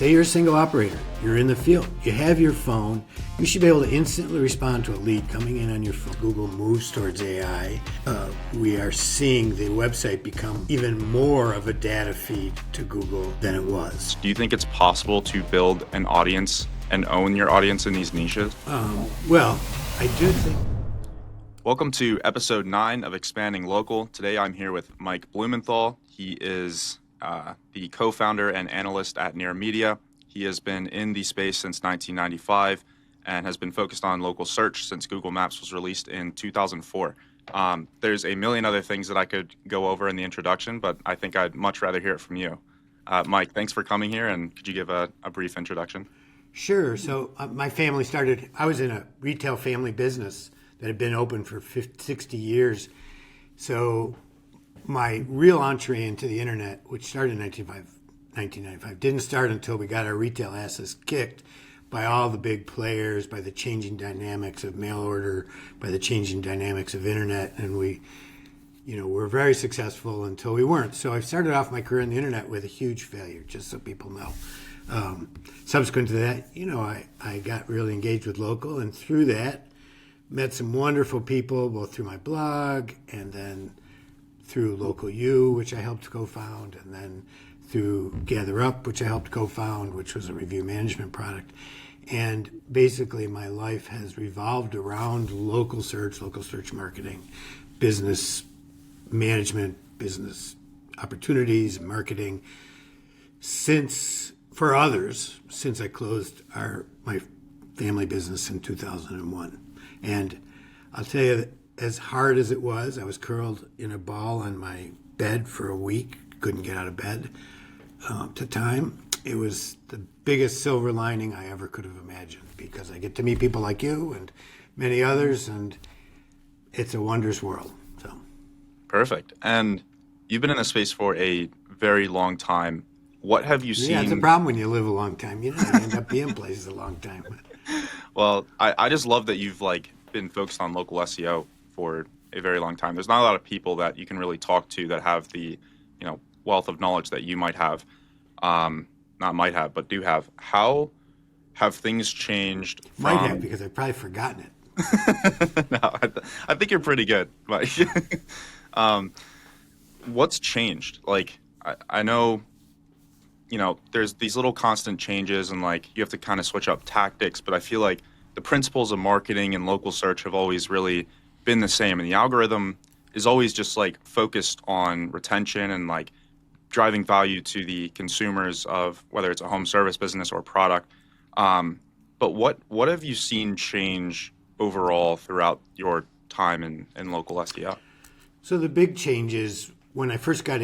Say you're a single operator, you're in the field, you have your phone, you should be able to instantly respond to a lead coming in on your phone. Google moves towards AI. We are seeing the website become even more of a data feed to Google than it was. Do you think it's possible to build an audience and own your audience in these niches? Well, I do think. Welcome to episode 9 of Expanding Local. Today I'm here with Mike Blumenthal. He is the co-founder and analyst at Near Media. He has been in the space since 1995 and has been focused on local search since Google Maps was released in 2004. There's a million other things that I could go over in the introduction, but I think I'd much rather hear it from you. Mike, thanks for coming here, and could you give a brief introduction? Sure. So my family I was in a retail family business that had been open for 60 years. So my real entree into the internet, which started in 1995, didn't start until we got our retail asses kicked by all the big players, by the changing dynamics of mail order, by the changing dynamics of internet. And we were very successful until we weren't. So I started off my career in the internet with a huge failure, just so people know. Subsequent to that, I got really engaged with local, and through that, met some wonderful people, both through my blog and then through Local U, which I helped co-found, and then through Gather Up, which I helped co-found, which was a review management product. And basically my life has revolved around local search marketing, business management, business opportunities, marketing, since I closed my family business in 2001. And I'll tell you that as hard as it was, I was curled in a ball on my bed for a week, couldn't get out of bed to time. It was the biggest silver lining I ever could have imagined, because I get to meet people like you and many others, and it's a wondrous world. So, Perfect. And you've been in this space for a very long time. What have you seen? Yeah, it's a problem when you live a long time. You end up being places a long time. Well, I just love that you've been focused on local SEO for a very long time. There's not a lot of people that you can really talk to that have the wealth of knowledge that you might have, not might have, but do have. How have things changed? Might have, because I've probably forgotten it. No, I think you're pretty good, Mike. What's changed? I know, there's these little constant changes, and you have to kind of switch up tactics, but I feel like the principles of marketing and local search have always really been the same, and the algorithm is always just focused on retention and driving value to the consumers of whether it's a home service business or product. But what have you seen change overall throughout your time in local SEO? So the big changes, when I first got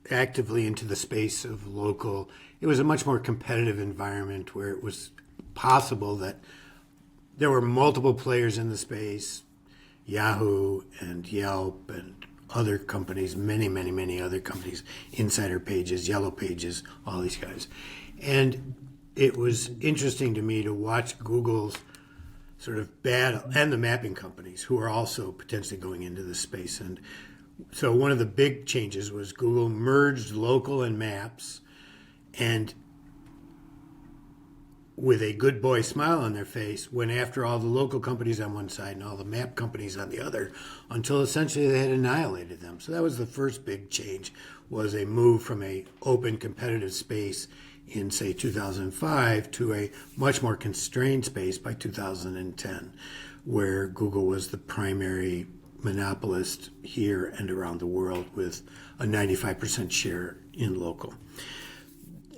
actively into the space of local, it was a much more competitive environment where it was possible that there were multiple players in the space, Yahoo and Yelp and other companies, many other companies, Insider Pages, Yellow Pages, all these guys. And it was interesting to me to watch Google's sort of battle, and the mapping companies who are also potentially going into this space. And so one of the big changes was Google merged local and maps, and with a good boy smile on their face, went after all the local companies on one side and all the map companies on the other, until essentially they had annihilated them. So that was the first big change, was a move from a open competitive space in, say, 2005 to a much more constrained space by 2010, where Google was the primary monopolist here and around the world with a 95% share in local.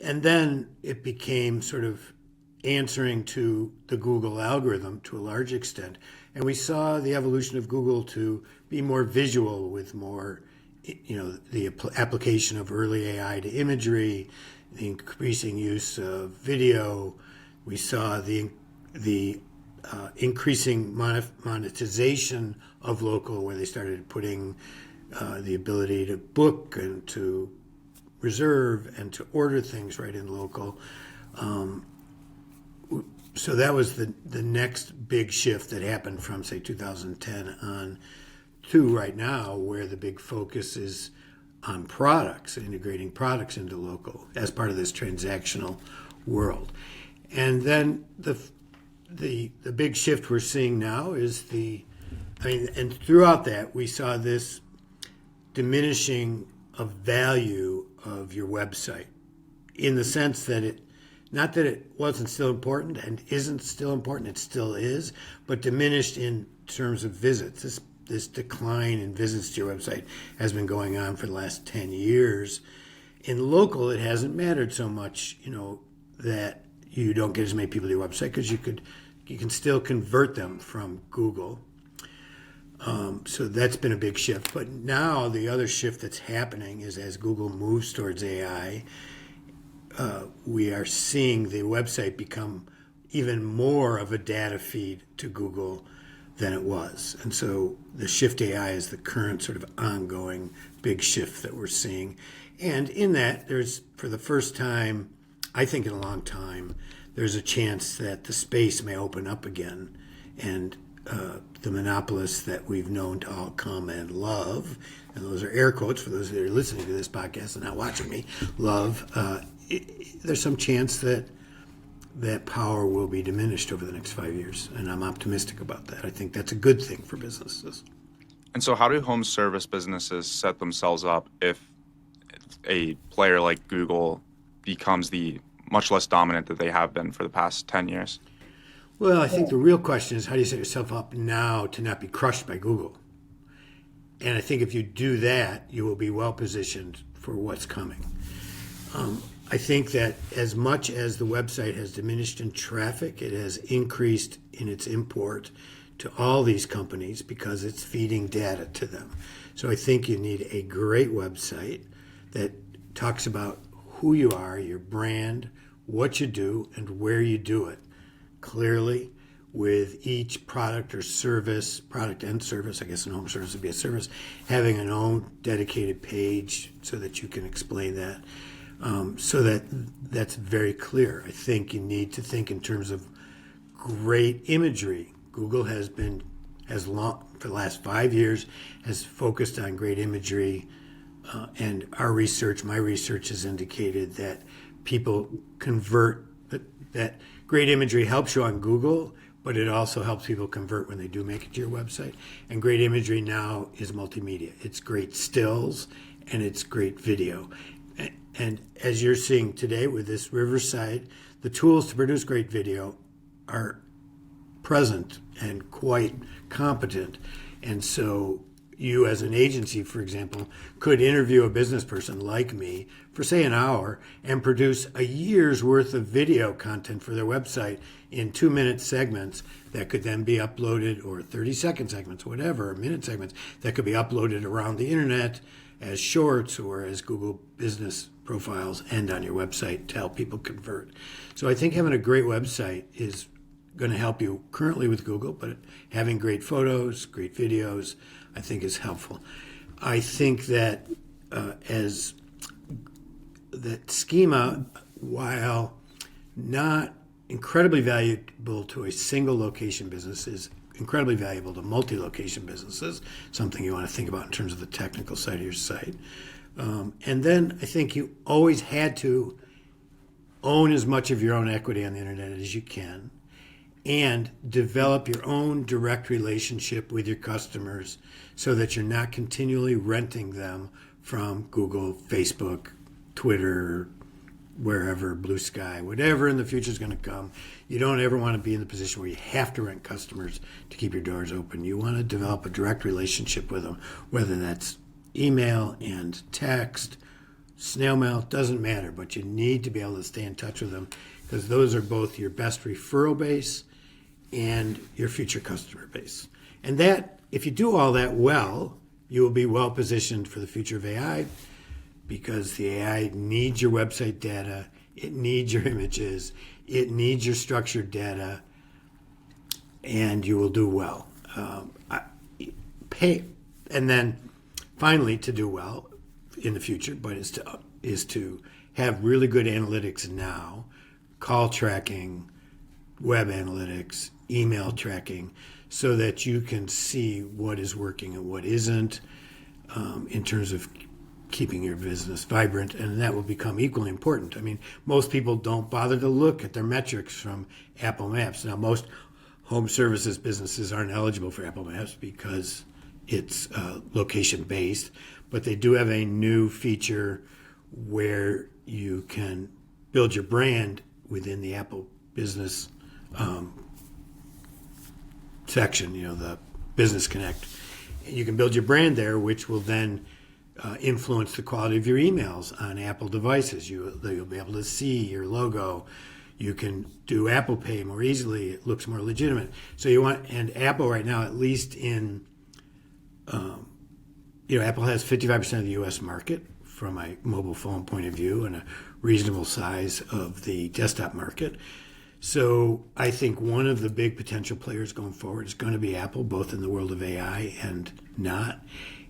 And then it became sort of answering to the Google algorithm to a large extent. And we saw the evolution of Google to be more visual, with more, the application of early AI to imagery, the increasing use of video. We saw the increasing monetization of local, where they started putting the ability to book and to reserve and to order things right in local. So that was the next big shift that happened from, say, 2010 on to right now, where the big focus is on products, integrating products into local as part of this transactional world. And then the big shift we're seeing now is and throughout that we saw this diminishing of value of your website, in the sense that not that it wasn't still important and isn't still important, it still is, but diminished in terms of visits. This decline in visits to your website has been going on for the last 10 years. In local, it hasn't mattered so much, that you don't get as many people to your website, because you can still convert them from Google. So that's been a big shift. But now the other shift that's happening is, as Google moves towards AI, we are seeing the website become even more of a data feed to Google than it was. And so the shift to AI is the current sort of ongoing big shift that we're seeing. And in that, there's, for the first time, I think in a long time, there's a chance that the space may open up again, and the monopolists that we've known to all come and love, and those are air quotes for those that are listening to this podcast and not watching me, love, there's some chance that power will be diminished over the next 5 years, and I'm optimistic about that. I think that's a good thing for businesses. And so how do home service businesses set themselves up if a player like Google becomes the much less dominant that they have been for the past 10 years? Well, I think the real question is, how do you set yourself up now to not be crushed by Google? And I think if you do that, you will be well positioned for what's coming. I think that as much as the website has diminished in traffic, it has increased in its import to all these companies because it's feeding data to them. So I think you need a great website that talks about who you are, your brand, what you do, and where you do it clearly, with each product or service, product and service, I guess in home service would be a service, having an own dedicated page so that you can explain that. So that's very clear. I think you need to think in terms of great imagery. Google has for the last 5 years, has focused on great imagery, and my research has indicated that people convert, that great imagery helps you on Google, but it also helps people convert when they do make it to your website. And great imagery now is multimedia. It's great stills and it's great video. And as you're seeing today with this Riverside, the tools to produce great video are present and quite competent. And so you as an agency, for example, could interview a business person like me for, say, an hour and produce a year's worth of video content for their website in 2-minute segments that could then be uploaded, or 30-second segments, whatever, or minute segments that could be uploaded around the internet as shorts or as Google business profiles and on your website to help people convert. So I think having a great website is going to help you currently with Google, but having great photos, great videos, I think is helpful. I think that that schema, while not incredibly valuable to a single location business, is incredibly valuable to multi-location businesses, something you want to think about in terms of the technical side of your site. And then I think you always had to own as much of your own equity on the internet as you can, and develop your own direct relationship with your customers so that you're not continually renting them from Google, Facebook, Twitter, wherever, Blue Sky, whatever in the future is going to come. You don't ever want to be in the position where you have to rent customers to keep your doors open. You want to develop a direct relationship with them, whether that's email and text, snail mail, doesn't matter, but you need to be able to stay in touch with them, because those are both your best referral base and your future customer base. And that, if you do all that well, you will be well positioned for the future of AI, because the AI needs your website data, it needs your images, it needs your structured data, and you will do well. And then finally, to do well in the future, but is to have really good analytics now, call tracking, web analytics, email tracking, so that you can see what is working and what isn't, in terms of keeping your business vibrant, and that will become equally important. I mean, most people don't bother to look at their metrics from Apple Maps. Now, most home services businesses aren't eligible for Apple Maps because it's location-based, but they do have a new feature where you can build your brand within the Apple Business section, the Business Connect. You can build your brand there, which will then influence the quality of your emails on Apple devices. You'll be able to see your logo. You can do Apple Pay more easily. It looks more legitimate. So and Apple right now, at least in, Apple has 55% of the U.S. market from a mobile phone point of view and a reasonable size of the desktop market. So I think one of the big potential players going forward is going to be Apple, both in the world of AI and not.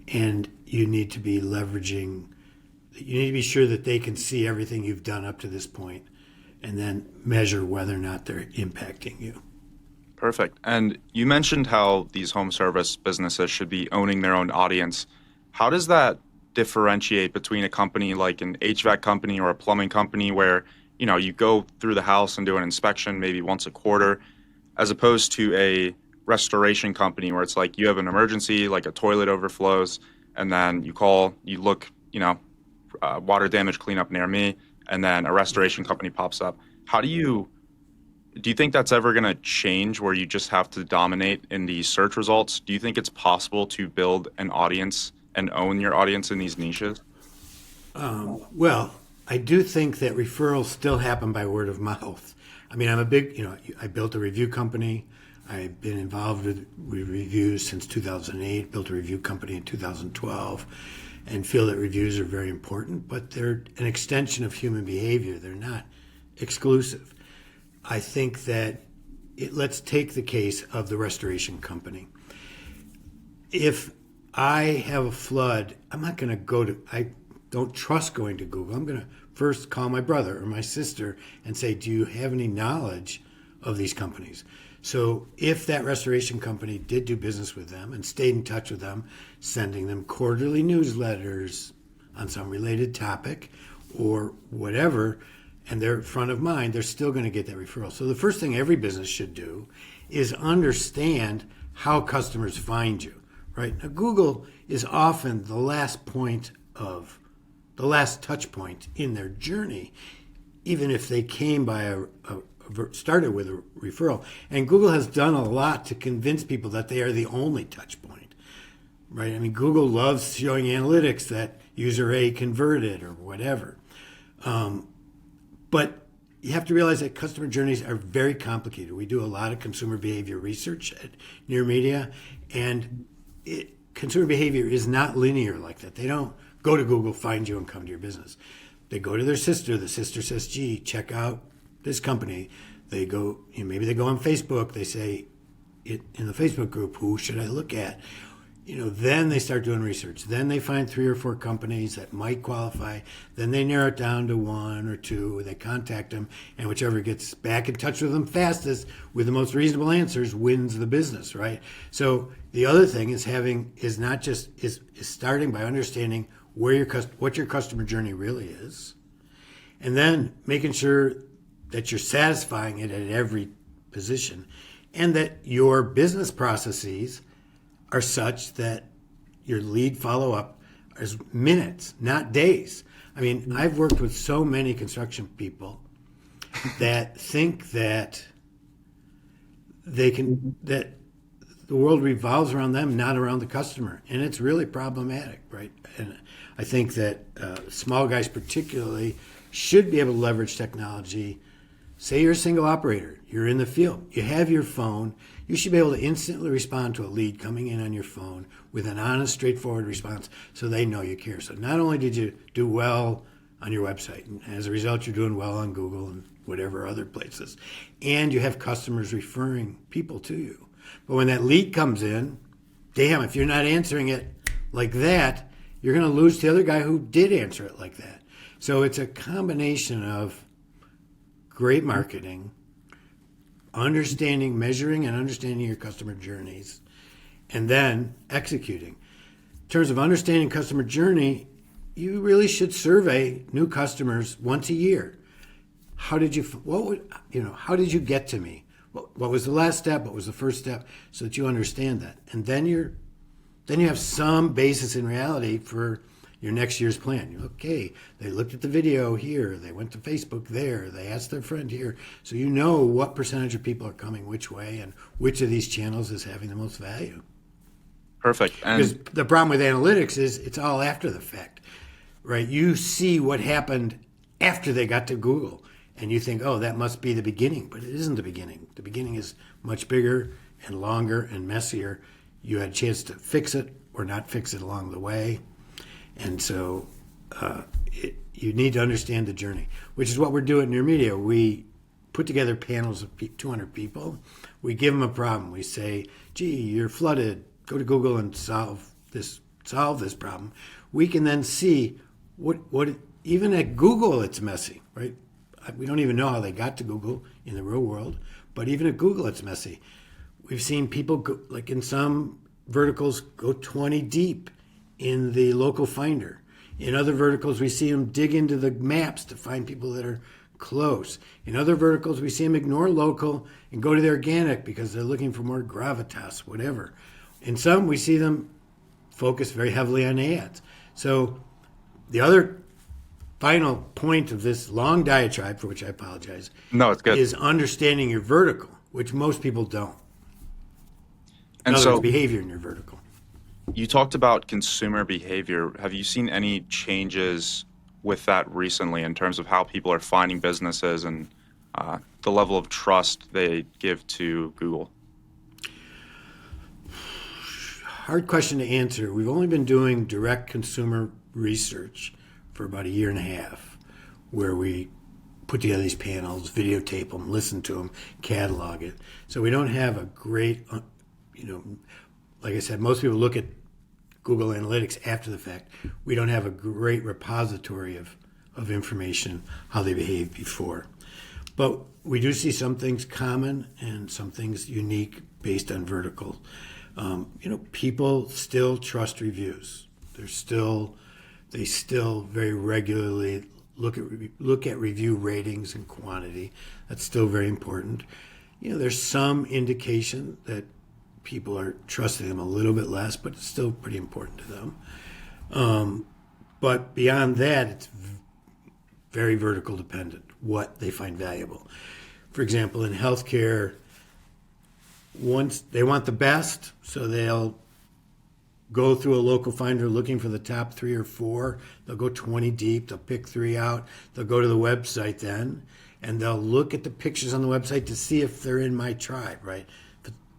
And you need to be sure that they can see everything you've done up to this point and then measure whether or not they're impacting you. Perfect. And you mentioned how these home service businesses should be owning their own audience. How does that differentiate between a company like an HVAC company or a plumbing company where, you go through the house and do an inspection maybe once a quarter, as opposed to a restoration company where it's like you have an emergency, like a toilet overflows, and then you call, you look, water damage cleanup near me, and then a restoration company pops up. Do you think that's ever going to change where you just have to dominate in the search results? Do you think it's possible to build an audience and own your audience in these niches? Well, I do think that referrals still happen by word of mouth. I mean, I'm a big, I built a review company. I've been involved with reviews since 2008, built a review company in 2012, and feel that reviews are very important, but they're an extension of human behavior. They're not exclusive. I think that let's take the case of the restoration company. If I have a flood, I'm not going to I don't trust going to Google. I'm going to first call my brother or my sister and say, do you have any knowledge of these companies? So if that restoration company did do business with them and stayed in touch with them, sending them quarterly newsletters on some related topic or whatever, and they're front of mind, they're still going to get that referral. So the first thing every business should do is understand how customers find you, right? Now, Google is often the last touch point in their journey, even if they came by started with a referral. And Google has done a lot to convince people that they are the only touch point, right? I mean, Google loves showing analytics that user A converted or whatever. But you have to realize that customer journeys are very complicated. We do a lot of consumer behavior research at Near Media, and consumer behavior is not linear like that. They don't go to Google, find you, and come to your business. They go to their sister. The sister says, gee, check out this company. They go, maybe they go on Facebook. They say, in the Facebook group, who should I look at? Then they start doing research. Then they find 3 or 4 companies that might qualify. Then they narrow it down to 1 or 2. They contact them, and whichever gets back in touch with them fastest with the most reasonable answers wins the business, right? So the other thing is starting by understanding what your customer journey really is, and then making sure that you're satisfying it at every position, and that your business processes are such that your lead follow-up is minutes, not days. I mean, I've worked with so many construction people that think that that the world revolves around them, not around the customer. And it's really problematic, right? And I think that small guys particularly should be able to leverage technology. Say you're a single operator, you're in the field, you have your phone, you should be able to instantly respond to a lead coming in on your phone with an honest, straightforward response so they know you care. So not only did you do well on your website, and as a result, you're doing well on Google and whatever other places, and you have customers referring people to you. But when that lead comes in, damn, if you're not answering it like that, you're going to lose the other guy who did answer it like that. So it's a combination of great marketing, measuring and understanding your customer journeys, and then executing. In terms of understanding customer journey, you really should survey new customers once a year. How did you, how did you get to me? What was the last step? What was the first step? So that you understand that. And then you have some basis in reality for your next year's plan. Okay, they looked at the video here, they went to Facebook there, they asked their friend here. So you know what percentage of people are coming which way and which of these channels is having the most value. Perfect. Because And the problem with analytics is it's all after the fact, right? You see what happened after they got to Google, and you think, oh, that must be the beginning. But it isn't the beginning. The beginning is much bigger and longer and messier. You had a chance to fix it or not fix it along the way. And so you need to understand the journey, which is what we're doing in your media. We put together panels of 200 people. We give them a problem. We say, gee, you're flooded. Go to Google and solve this problem. We can then see what even at Google it's messy, right? We don't even know how they got to Google in the real world, but even at Google it's messy. We've seen people go, like in some verticals, go 20 deep in the local finder. In other verticals, we see them dig into the maps to find people that are close. In other verticals, we see them ignore local and go to the organic because they're looking for more gravitas, whatever. In some, we see them focus very heavily on ads. So the other final point of this long diatribe, for which I apologize, no, it's good. is understanding your vertical, which most people don't. And In other so words, behavior in your vertical. you talked about consumer behavior. Have you seen any changes with that recently in terms of how people are finding businesses and the level of trust they give to Google? Hard question to answer. We've only been doing direct consumer research for about a year and a half, where we put together these panels, videotape them, listen to them, catalog it. So we don't have a great, like I said, most people look at Google Analytics after the fact. We don't have a great repository of information, how they behaved before. But we do see some things common and some things unique based on vertical. People still trust reviews. They still very regularly look at review ratings and quantity. That's still very important. There's some indication that people are trusting them a little bit less, but it's still pretty important to them. But beyond that, it's very vertical dependent, what they find valuable. For example, in healthcare, once they want the best, so they'll go through a local finder looking for the top 3 or 4. They'll go 20 deep. They'll pick 3 out. They'll go to the website then, and they'll look at the pictures on the website to see if they're in my tribe, right?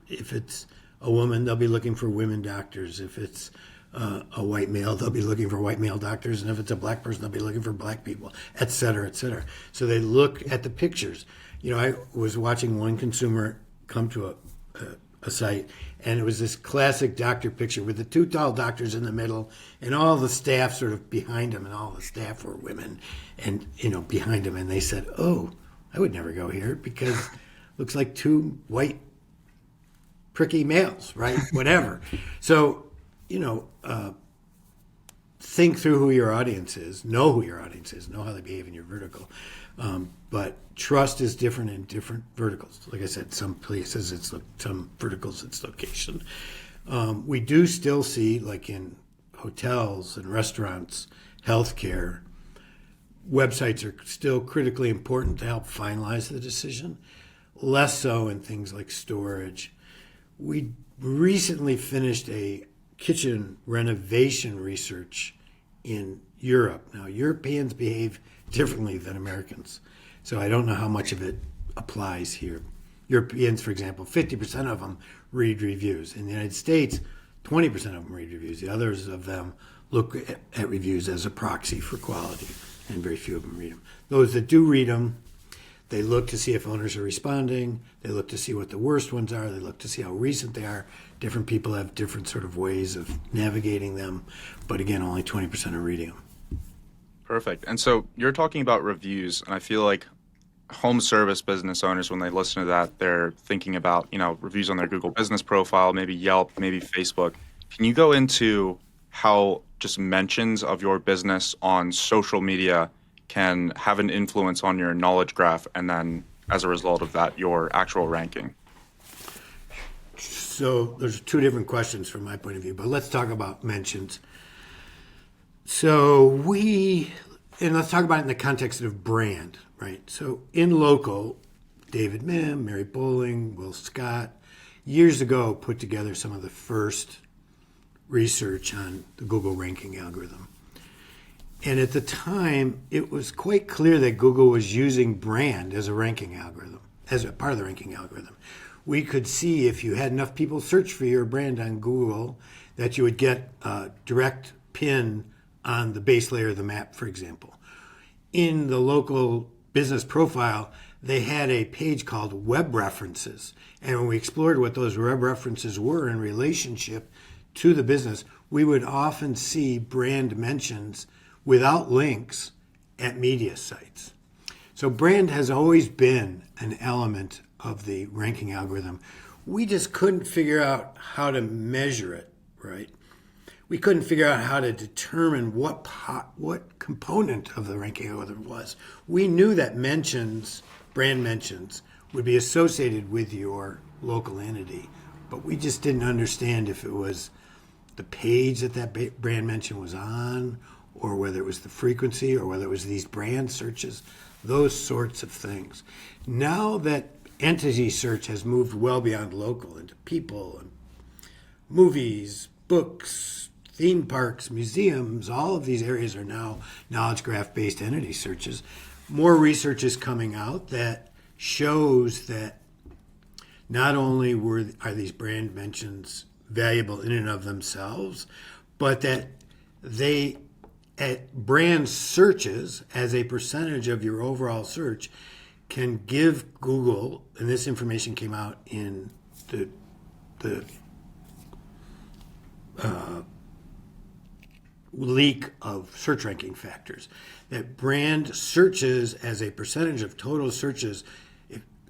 If it's a woman, they'll be looking for women doctors. If it's a white male, they'll be looking for white male doctors. And if it's a black person, they'll be looking for black people, et cetera, et cetera. So they look at the pictures. I was watching one consumer come to a site, and it was this classic doctor picture with the 2 tall doctors in the middle and all the staff sort of behind him, and all the staff were women and behind him, and they said, oh, I would never go here because it looks like 2 white pricky males, right? Whatever. So think through who your audience is, know who your audience is, know how they behave in your vertical. But trust is different in different verticals. Like I said, some places some verticals it's location. We do still see, like in hotels and restaurants, healthcare, websites are still critically important to help finalize the decision. Less so in things like storage. We recently finished a kitchen renovation research in Europe. Now, Europeans behave differently than Americans, so I don't know how much of it applies here. Europeans, for example, 50% of them read reviews. In the United States, 20% of them read reviews. The others of them look at reviews as a proxy for quality, and very few of them read them. Those that do read them, they look to see if owners are responding. They look to see what the worst ones are. They look to see how recent they are. Different people have different sort of ways of navigating them. But again, only 20% are reading them. Perfect. And so you're talking about reviews, and I feel like home service business owners, when they listen to that, they're thinking about, reviews on their Google business profile, maybe Yelp, maybe Facebook. Can you go into how just mentions of your business on social media can have an influence on your knowledge graph, and then as a result of that, your actual ranking? So there's two different questions from my point of view, but let's talk about mentions. So let's talk about it in the context of brand, right? So in local, David Mim, Mary Bowling, Will Scott, years ago put together some of the first research on the Google ranking algorithm. And at the time, it was quite clear that Google was using brand as a ranking algorithm, as a part of the ranking algorithm. We could see if you had enough people search for your brand on Google that you would get a direct pin on the base layer of the map, for example. In the local business profile, they had a page called Web References. And when we explored what those web references were in relationship to the business, we would often see brand mentions without links at media sites. So brand has always been an element of the ranking algorithm. We just couldn't figure out how to measure it, right? We couldn't figure out how to determine what component of the ranking algorithm was. We knew that mentions, brand mentions, would be associated with your local entity, but we just didn't understand if it was the page that brand mention was on, or whether it was the frequency, or whether it was these brand searches, those sorts of things. Now that entity search has moved well beyond local into people and movies, books, theme parks, museums, all of these areas are now knowledge graph based entity searches. More research is coming out that shows that not only are these brand mentions valuable in and of themselves, but that they, at brand searches as a percentage of your overall search, can give Google, and this information came out in the leak of search ranking factors, that brand searches as a percentage of total searches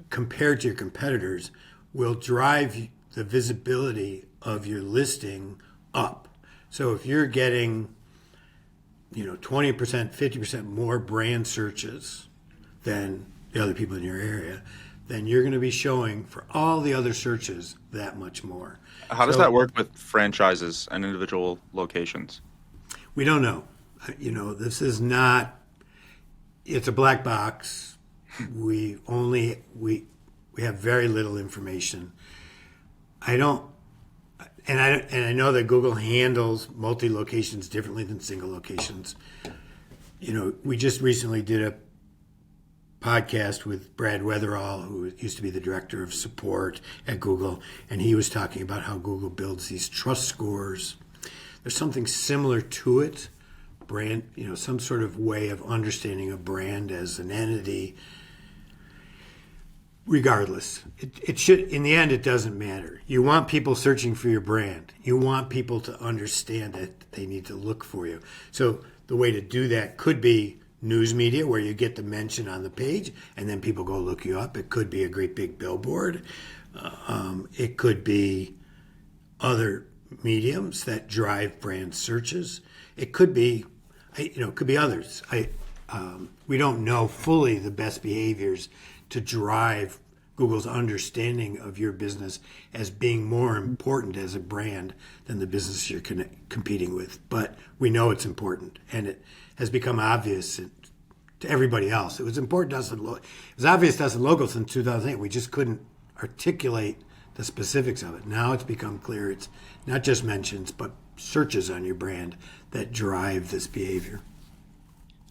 compared to your competitors will drive the visibility of your listing up. So if you're getting 20%, 50% more brand searches than the other people in your area, then you're going to be showing for all the other searches that much more. How does that work with franchises and individual locations? We don't know. This is not, it's a black box. We have very little information. I know that Google handles multi-locations differently than single locations. We just recently did a podcast with Brad Weatherall, who used to be the director of support at Google, and he was talking about how Google builds these trust scores. There's something similar to it, brand, some sort of way of understanding a brand as an entity. Regardless, it should, in the end, it doesn't matter. You want people searching for your brand. You want people to understand that they need to look for you. So the way to do that could be news media, where you get the mention on the page and then people go look you up. It could be a great big billboard. It could be other mediums that drive brand searches. It could be, others. We don't know fully the best behaviors to drive Google's understanding of your business as being more important as a brand than the business you're competing with. But we know it's important, and it has become obvious to everybody else. It was important to us. It was obvious to us in local since 2008. We just couldn't articulate the specifics of it. Now it's become clear. It's not just mentions, but searches on your brand that drive this behavior.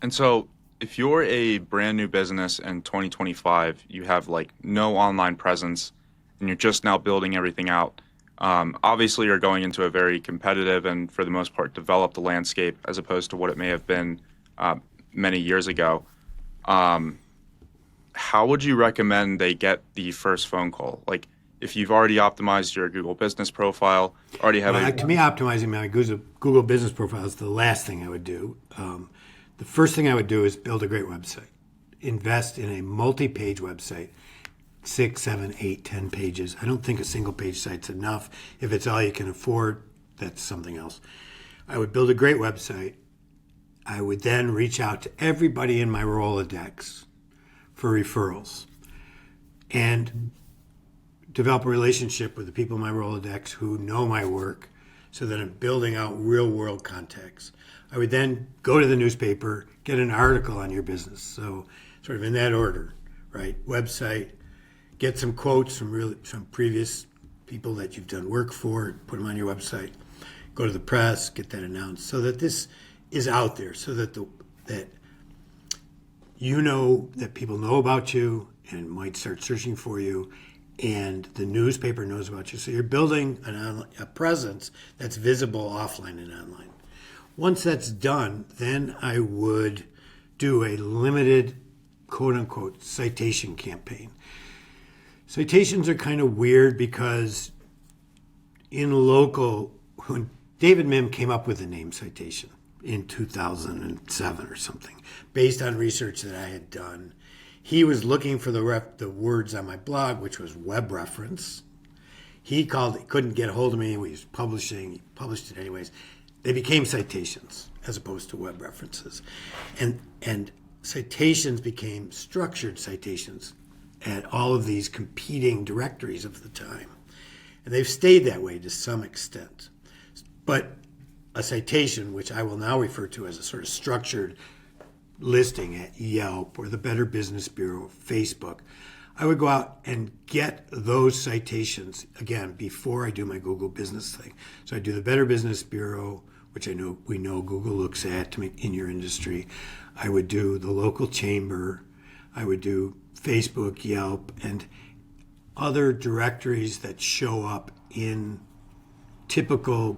And so, if you're a brand new business in 2025, you have no online presence, and you're just now building everything out. Obviously, you're going into a very competitive and, for the most part, developed landscape as opposed to what it may have been many years ago. How would you recommend they get the first phone call? If you've already optimized your Google business profile, already have to me, optimizing my Google business profile is the last thing I would do. The first thing I would do is build a great website. Invest in a multi-page website, 6, 7, 8, 10 pages. I don't think a single page site's enough. If it's all you can afford, that's something else. I would build a great website. I would then reach out to everybody in my Rolodex for referrals and develop a relationship with the people in my Rolodex who know my work so that I'm building out real world contacts. I would then go to the newspaper, get an article on your business. So sort of in that order, right? Website, get some quotes from previous people that you've done work for, put them on your website, go to the press, get that announced so that this is out there, so that that you know that people know about you and might start searching for you, and the newspaper knows about you. So you're building a presence that's visible offline and online. Once that's done, then I would do a limited, quote unquote, citation campaign. Citations are kind of weird because in local, when David Mim came up with the name Citation in 2007 or something, based on research that I had done, he was looking for the words on my blog, which was web reference. He couldn't get a hold of me. He was publishing. He published it anyways. They became citations as opposed to web references. And citations became structured citations at all of these competing directories of the time. And they've stayed that way to some extent. But a citation, which I will now refer to as a sort of structured listing at Yelp or the Better Business Bureau, Facebook, I would go out and get those citations, again, before I do my Google business thing. So I do the Better Business Bureau, which we know Google looks at to make in your industry. I would do the local chamber. I would do Facebook, Yelp, and other directories that show up in typical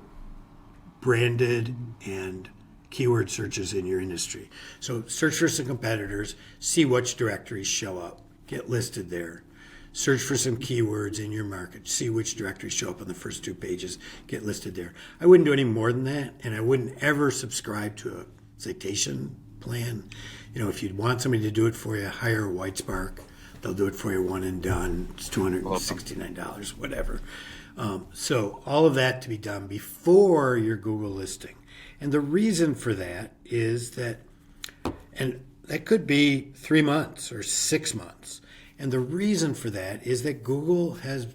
branded and keyword searches in your industry. So search for some competitors, see which directories show up, get listed there. Search for some keywords in your market, see which directories show up on the first 2 pages, get listed there. I wouldn't do any more than that, and I wouldn't ever subscribe to a citation plan. You know, if you'd want somebody to do it for you, hire Whitespark. They'll do it for you one and done. It's $269, whatever. So all of that to be done before your Google listing. And the reason for that is that, and that could be 3 months or 6 months. And the reason for that is that Google has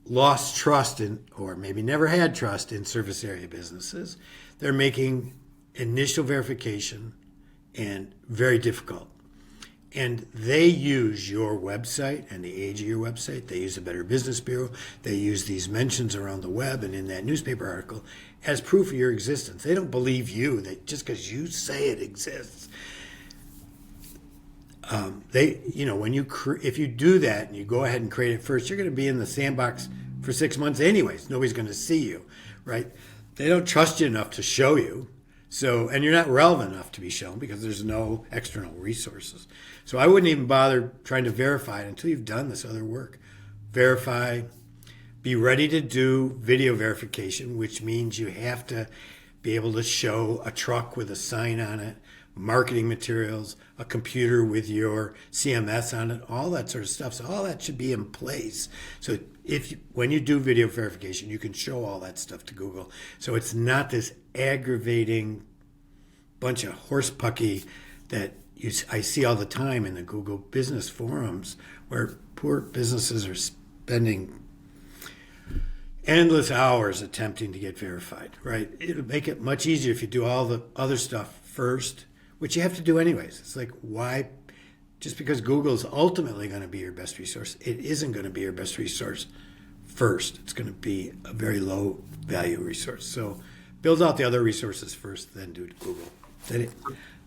lost trust in, or maybe never had trust in, surface area businesses. They're making initial verification and very difficult. And they use your website and the age of your website. They use the Better Business Bureau. They use these mentions around the web and in that newspaper article as proof of your existence. They don't believe you that just because you say it exists. If you do that and you go ahead and create it first, you're going to be in the sandbox for 6 months anyways. Nobody's going to see you, right? They don't trust you enough to show you. So, and you're not relevant enough to be shown because there's no external resources. So I wouldn't even bother trying to verify it until you've done this other work. Verify, be ready to do video verification, which means you have to be able to show a truck with a sign on it, marketing materials, a computer with your CMS on it, all that sort of stuff. So all that should be in place. So when you do video verification, you can show all that stuff to Google. So it's not this aggravating bunch of horsepucky that I see all the time in the Google business forums where poor businesses are spending endless hours attempting to get verified, right? It'll make it much easier if you do all the other stuff first, which you have to do anyways. It's like, why? Just because Google is ultimately going to be your best resource, it isn't going to be your best resource first. It's going to be a very low value resource. So build out the other resources first, then do Google.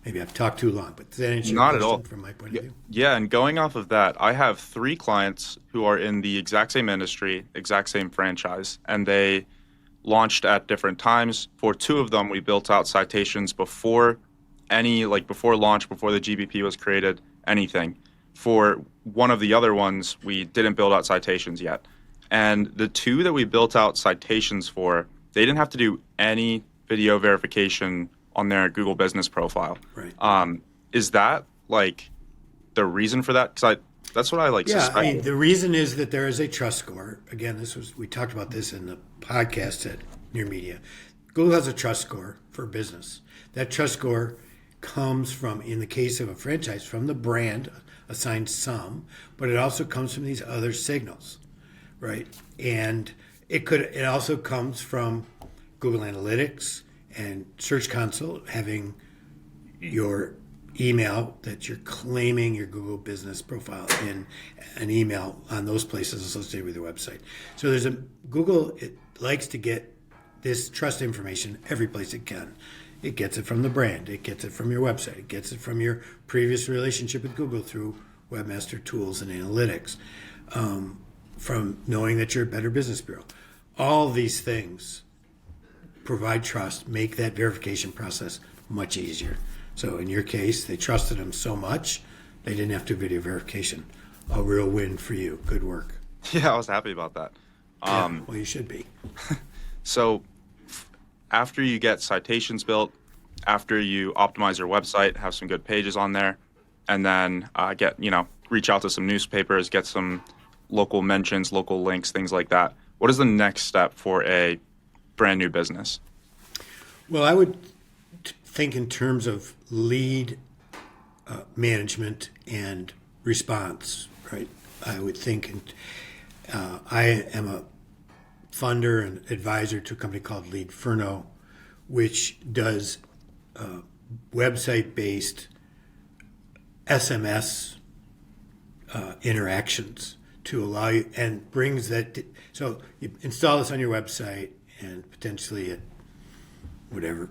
Maybe I've talked too long, but does that answer your Not at question all. from my point of view? Yeah, and going off of that, I have 3 clients who are in the exact same industry, exact same franchise, and they launched at different times. For 2 of them, we built out citations before before launch, before the GBP was created, anything. For one of the other ones, we didn't build out citations yet. And the 2 that we built out citations for, they didn't have to do any video verification on their Google business profile. Right. Is that the reason for that? Because that's what I suspect. I mean, the reason is that there is a trust score. Again, we talked about this in the podcast that near media. Google has a trust score for business. That trust score comes from, in the case of a franchise, from the brand assigned some, but it also comes from these other signals, right? And it also comes from Google Analytics and Search Console having your email that you're claiming your Google business profile in an email on those places associated with your website. So Google, it likes to get this trust information every place it can. It gets it from the brand. It gets it from your website. It gets it from your previous relationship with Google through Webmaster Tools and Analytics, from knowing that you're a Better Business Bureau. All these things provide trust, make that verification process much easier. So in your case, they trusted them so much, they didn't have to do video verification. A real win for you. Good work. Yeah, I was happy about that. Yeah, well, you should be. So after you get citations built, after you optimize your website, have some good pages on there, and then reach out to some newspapers, get some local mentions, local links, things like that. What is the next step for a brand new business? Well, I would think in terms of lead management and response, right? I would think, I am a funder and advisor to a company called Leadferno, which does website-based SMS interactions to allow you, and brings that. So you install this on your website and potentially at whatever,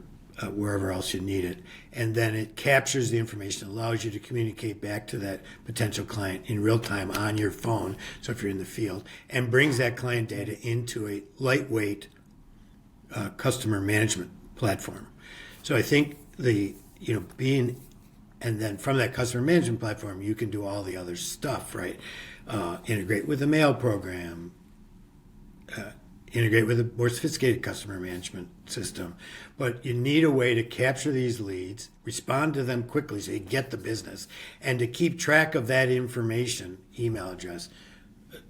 wherever else you need it, and then it captures the information, allows you to communicate back to that potential client in real time on your phone. So if you're in the field, and brings that client data into a lightweight customer management platform. So I think and then from that customer management platform, you can do all the other stuff, right? Integrate with the mail program, integrate with a more sophisticated customer management system. But you need a way to capture these leads, respond to them quickly so you get the business, and to keep track of that information, email address,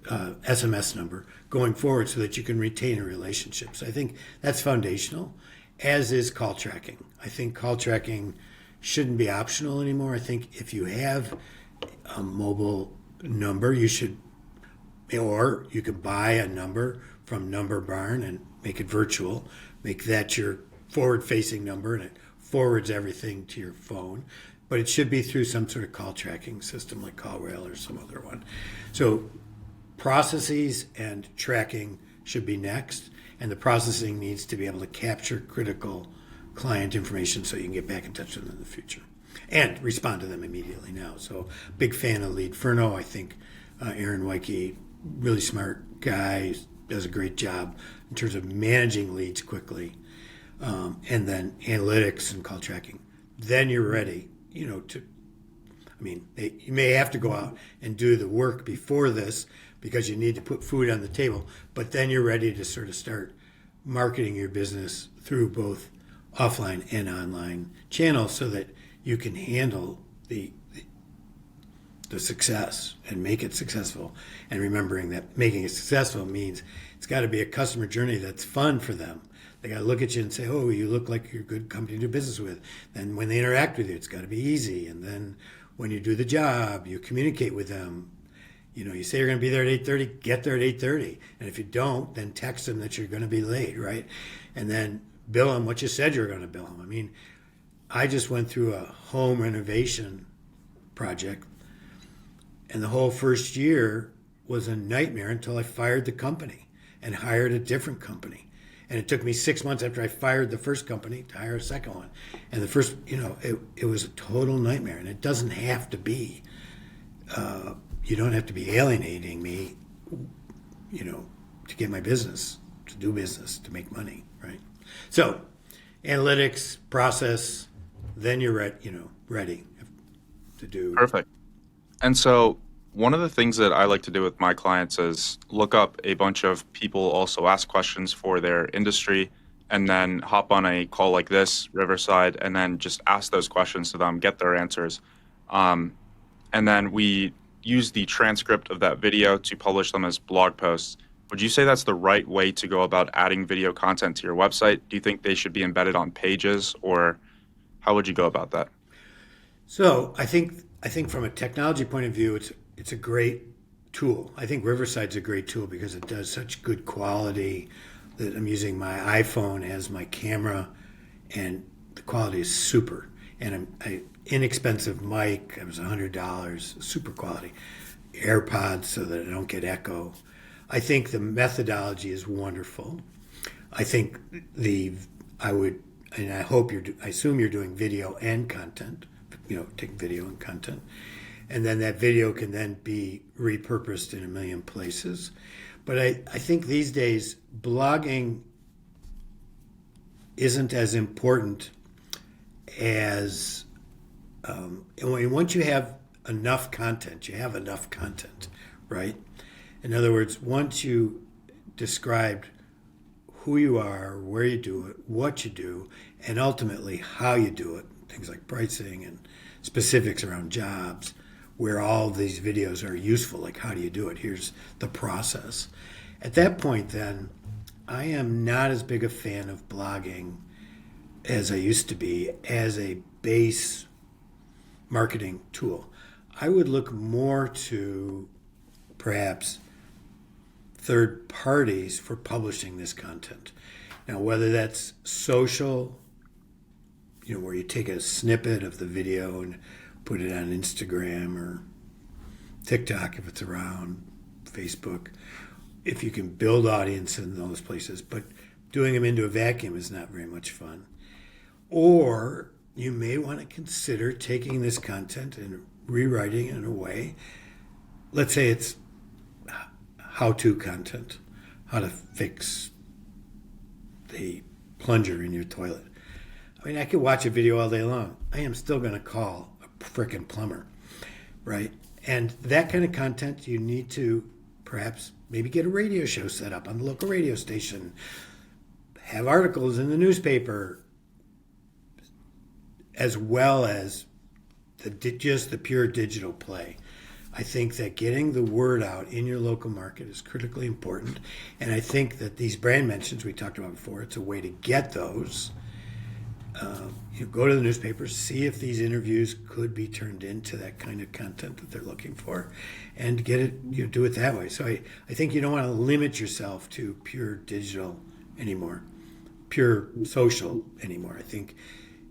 SMS number, going forward so that you can retain a relationship. So I think that's foundational, as is call tracking. I think call tracking shouldn't be optional anymore. I think if you have a mobile number, you should, or you could buy a number from Number Barn and make it virtual, make that your forward-facing number, and it forwards everything to your phone. But it should be through some sort of call tracking system like CallRail or some other one. So processes and tracking should be next, and the processing needs to be able to capture critical client information so you can get back in touch with them in the future and respond to them immediately now. So big fan of Leadferno. I think Aaron Weike, really smart guy, does a great job in terms of managing leads quickly, and then analytics and call tracking. Then you're ready, you may have to go out and do the work before this because you need to put food on the table, but then you're ready to sort of start marketing your business through both offline and online channels so that you can handle the success and make it successful. And remembering that making it successful means it's got to be a customer journey that's fun for them. They got to look at you and say, oh, you look like you're a good company to do business with. Then when they interact with you, it's got to be easy. And then when you do the job, you communicate with them. You say you're going to be there at 8:30, get there at 8:30. And if you don't, then text them that you're going to be late, right? And then bill them what you said you're going to bill them. I just went through a home renovation project, and the whole first year was a nightmare until I fired the company and hired a different company. And it took me 6 months after I fired the first company to hire a second one. And the first, it was a total nightmare. And it doesn't have to be, you don't have to be alienating me, to get my business, to do business, to make money, right? So analytics, process, then you're ready to do. Perfect. And so one of the things that I like to do with my clients is look up a bunch of people also ask questions for their industry, and then hop on a call like this, Riverside, and then just ask those questions to them, get their answers. And then we use the transcript of that video to publish them as blog posts, Would you say that's the right way to go about adding video content to your website? Do you think they should be embedded on pages, or how would you go about that? So I think from a technology point of view, it's a great tool. I think Riverside's a great tool because it does such good quality that I'm using my iPhone as my camera, and the quality is super. And I inexpensive mic. It was $100, super quality. AirPods so that I don't get echo. I think the methodology is wonderful. I think I would, and I hope I assume you're doing video and content, take video and content. And then that video can then be repurposed in a million places. But I think these days, blogging isn't as important as, once you have enough content, you have enough content, right? In other words, once you described who you are, where you do it, what you do, and ultimately how you do it, things like pricing and specifics around jobs, where all of these videos are useful, like how do you do it? Here's the process. At that point, then, I am not as big a fan of blogging as I used to be as a base marketing tool. I would look more to perhaps third parties for publishing this content. Now, whether that's social, where you take a snippet of the video and put it on Instagram or TikTok if it's around, Facebook, if you can build audience in those places, but doing them into a vacuum is not very much fun. Or you may want to consider taking this content and rewriting it in a way, let's say it's how-to content, how to fix the plunger in your toilet. I mean, I could watch a video all day long. I am still going to call a frickin' plumber, right? And that kind of content, you need to perhaps maybe get a radio show set up on the local radio station, have articles in the newspaper, as well as just the pure digital play. I think that getting the word out in your local market is critically important. And I think that these brand mentions we talked about before, it's a way to get those. You go to the newspapers, see if these interviews could be turned into that kind of content that they're looking for, and get it, do it that way. So I think you don't want to limit yourself to pure digital anymore, pure social anymore. I think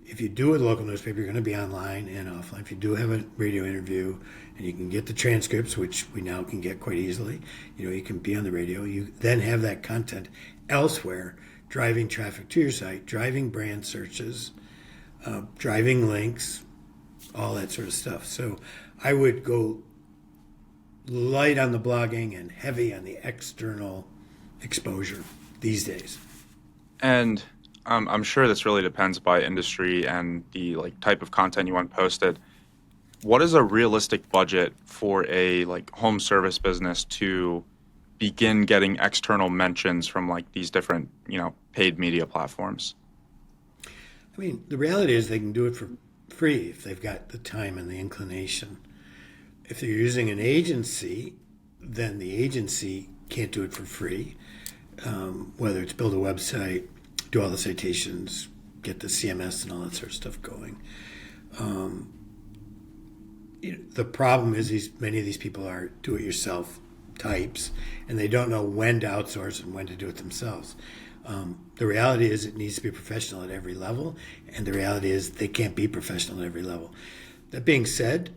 if you do a local newspaper, you're going to be online and offline. If you do have a radio interview and you can get the transcripts, which we now can get quite easily, you can be on the radio. You then have that content elsewhere, driving traffic to your site, driving brand searches, driving links, all that sort of stuff. So I would go light on the blogging and heavy on the external exposure these days. And I'm sure this really depends by industry and the type of content you want posted. What is a realistic budget for a home service business to begin getting external mentions from these different paid media platforms? I mean, the reality is they can do it for free if they've got the time and the inclination. If they're using an agency, then the agency can't do it for free. Whether it's build a website, do all the citations, get the CMS and all that sort of stuff going. The problem is many of these people are do-it-yourself types, and they don't know when to outsource and when to do it themselves. The reality is it needs to be professional at every level, and the reality is they can't be professional at every level. That being said,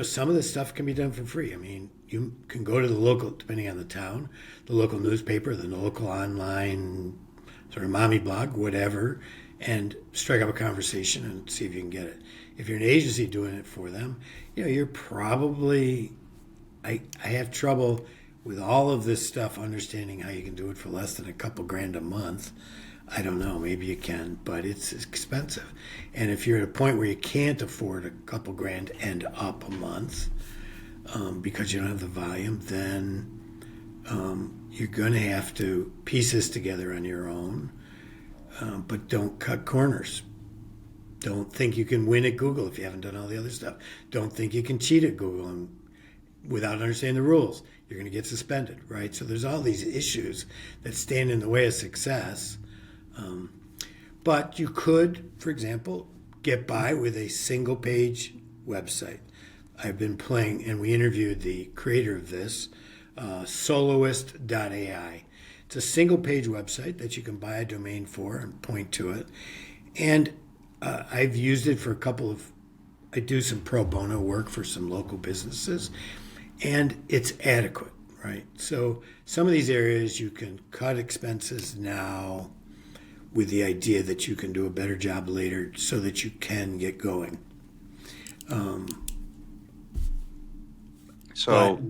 some of this stuff can be done for free. I mean, you can go to the local, depending on the town, the local newspaper, the local online sort of mommy blog, whatever, and strike up a conversation and see if you can get it. If you're an agency doing it for them, you're probably, I have trouble with all of this stuff understanding how you can do it for less than a couple grand a month. I don't know, maybe you can, but it's expensive. And if you're at a point where you can't afford a couple grand and up a month because you don't have the volume, then you're going to have to piece this together on your own, but don't cut corners. Don't think you can win at Google if you haven't done all the other stuff. Don't think you can cheat at Google and without understanding the rules, you're going to get suspended, right? So there's all these issues that stand in the way of success. But you could, for example, get by with a single page website. I've been playing, and we interviewed the creator of this, soloist.ai. It's a single page website that you can buy a domain for and point to it. And I've used it for I do some pro bono work for some local businesses, and it's adequate, right? So some of these areas you can cut expenses now with the idea that you can do a better job later so that you can get going. But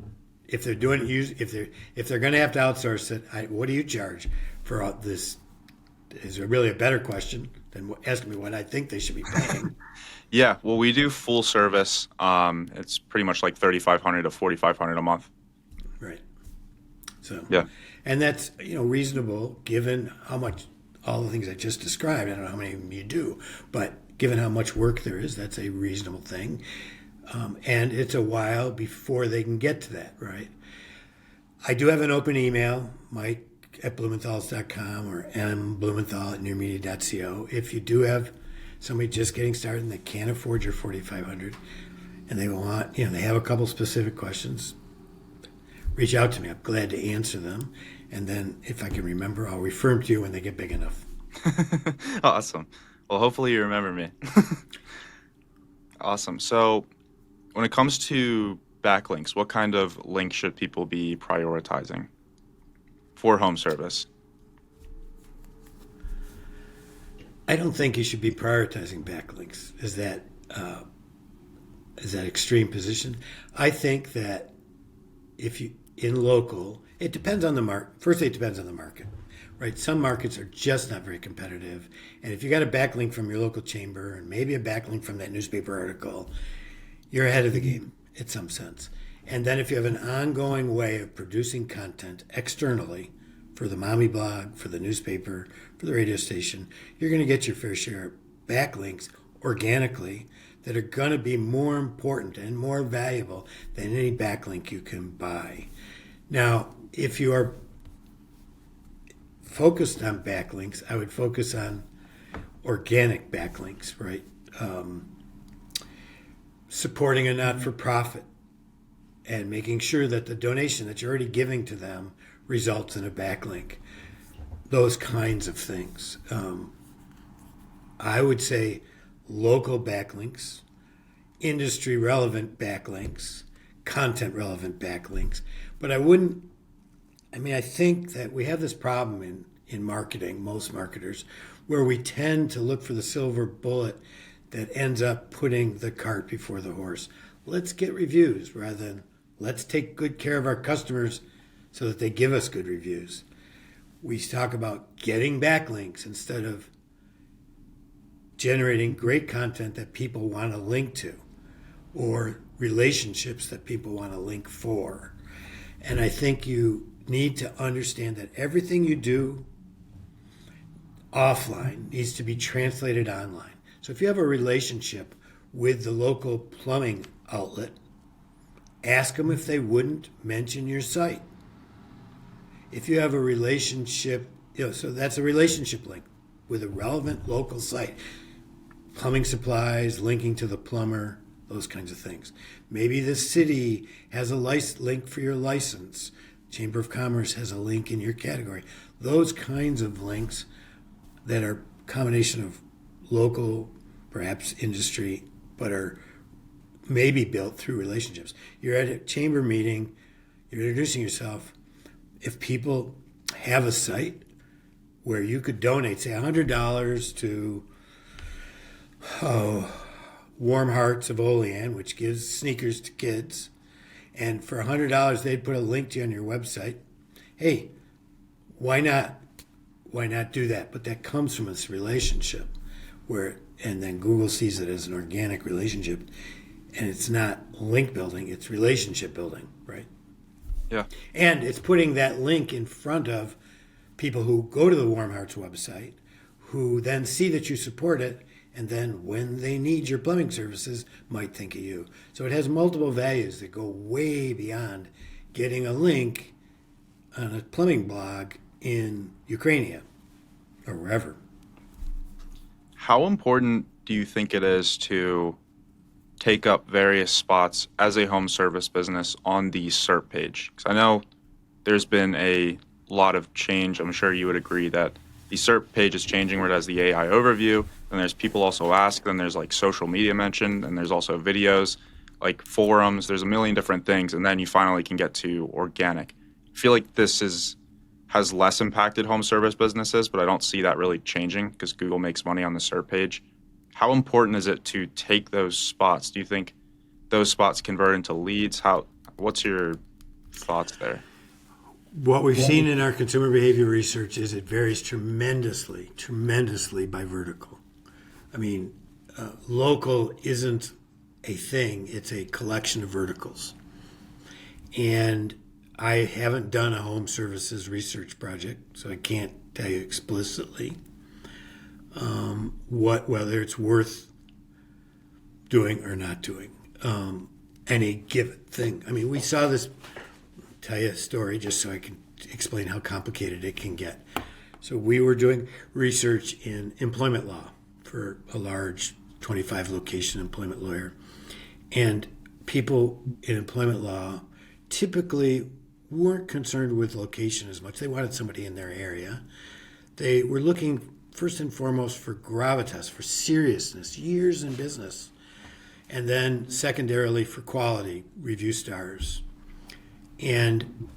if they're doing it, if they're going to have to outsource it, what do you charge for all this? Is there really a better question than asking me what I think they should be paying? Yeah, well, we do full service. It's pretty much like $3,500 to $4,500 a month. Right. So yeah, and that's reasonable given how much all the things I just described. I don't know how many of them you do, but given how much work there is, that's a reasonable thing. And it's a while before they can get to that, right? I do have an open email, mike@blumenthals.com or mblumenthal@nearmedia.co. If you do have somebody just getting started and they can't afford your $4,500 and they want, they have a couple specific questions, reach out to me. I'm glad to answer them. And then if I can remember, I'll refer them to you when they get big enough. Awesome. Well, hopefully you remember me. Awesome. So when it comes to backlinks, what kind of links should people be prioritizing for home service? I don't think you should be prioritizing backlinks. Is that extreme position? I think that if you in local, it depends on the market. Firstly, it depends on the market, right? Some markets are just not very competitive, and if you got a backlink from your local chamber and maybe a backlink from that newspaper article, you're ahead of the game in some sense. And then if you have an ongoing way of producing content externally for the mommy blog, for the newspaper, for the radio station, you're going to get your fair share of backlinks organically that are going to be more important and more valuable than any backlink you can buy. Now, if you are focused on backlinks, I would focus on organic backlinks, right? Supporting a not-for-profit and making sure that the donation that you're already giving to them results in a backlink. Those kinds of things. I would say local backlinks, industry-relevant backlinks, content-relevant backlinks. But I think that we have this problem in marketing, most marketers, where we tend to look for the silver bullet that ends up putting the cart before the horse. Let's get reviews rather than let's take good care of our customers so that they give us good reviews. We talk about getting backlinks instead of generating great content that people want to link to or relationships that people want to link for. And I think you need to understand that everything you do offline needs to be translated online. So if you have a relationship with the local plumbing outlet, ask them if they wouldn't mention your site. If you have a relationship, so that's a relationship link with a relevant local site. Plumbing supplies, linking to the plumber, those kinds of things. Maybe the city has a link for your license. Chamber of Commerce has a link in your category. Those kinds of links that are a combination of local, perhaps industry, but are maybe built through relationships. You're at a chamber meeting, you're introducing yourself. If people have a site where you could donate, say $100 to Warm Hearts of Olean, which gives sneakers to kids, and for $100 they'd put a link to you on your website. Hey, why not? Why not do that? But that comes from this relationship and then Google sees it as an organic relationship, and it's not link building, it's relationship building, right? Yeah. And it's putting that link in front of people who go to the Warm Hearts website, who then see that you support it, and then when they need your plumbing services, might think of you. So it has multiple values that go way beyond getting a link on a plumbing blog in Ukraine or wherever. How important do you think it is to take up various spots as a home service business on the SERP page? Because I know there's been a lot of change. I'm sure you would agree that the SERP page is changing where it has the AI overview, and there's people also ask, then there's like social media mentioned, and there's also videos, like forums, there's a million different things, and then you finally can get to organic. I feel like has less impacted home service businesses, but I don't see that really changing because Google makes money on the SERP page. How important is it to take those spots? Do you think those spots convert into leads? What's your thoughts there? What we've seen in our consumer behavior research is it varies tremendously by vertical. I mean, local isn't a thing, it's a collection of verticals. And I haven't done a home services research project, so I can't tell you explicitly whether it's worth doing or not doing any given thing. I mean, we saw this. Tell you a story just so I can explain how complicated it can get. So we were doing research in employment law for a large 25 location employment lawyer, and people in employment law typically weren't concerned with location as much. They wanted somebody in their area. They were looking first and foremost for gravitas, for seriousness, years in business, and then secondarily for quality, review stars. And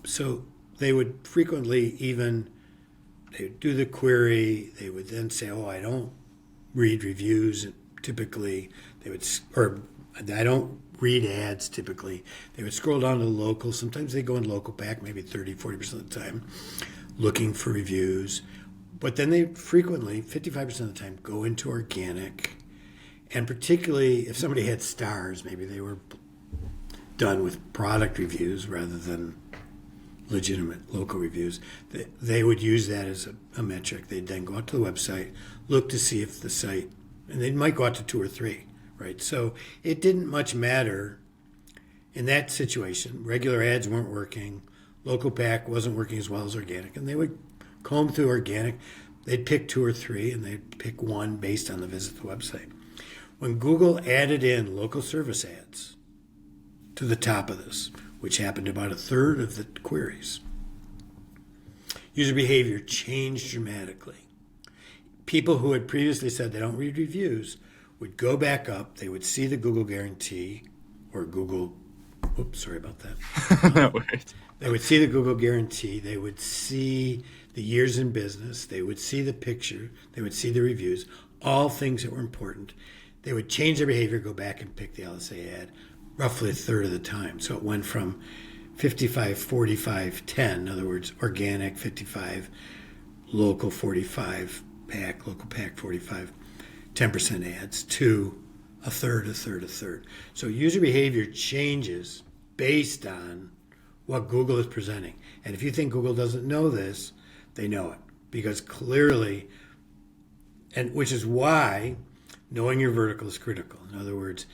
so they would frequently they would do the query, they would then say, oh, I don't read reviews. Typically, I don't read ads typically. They would scroll down to local. Sometimes they go in local pack, maybe 30-40% of the time, looking for reviews. But then they frequently, 55% of the time, go into organic. And particularly if somebody had stars, maybe they were done with product reviews rather than legitimate local reviews, they would use that as a metric. They'd then go out to the website, look to see if the site, and they might go out to 2 or 3, right? So it didn't much matter in that situation. Regular ads weren't working. Local pack wasn't working as well as organic, and they would comb through organic. They'd pick 2 or 3, and they'd pick one based on the visit to the website. When Google added in local service ads to the top of this, which happened about a third of the queries, user behavior changed dramatically. People who had previously said they don't read reviews would go back up. They would see the Google guarantee or Google, oops, sorry about that. They would see the Google guarantee. They would see the years in business. They would see the picture. They would see the reviews, all things that were important. They would change their behavior, go back and pick the LSA ad roughly a third of the time. So it went from 55, 45, 10, in other words, organic 55, local 45, pack, local pack 45, 10% ads, to a third, a third, a third. So user behavior changes based on what Google is presenting. And if you think Google doesn't know this, they know it. Because clearly, and which is why knowing your vertical is critical. In other words,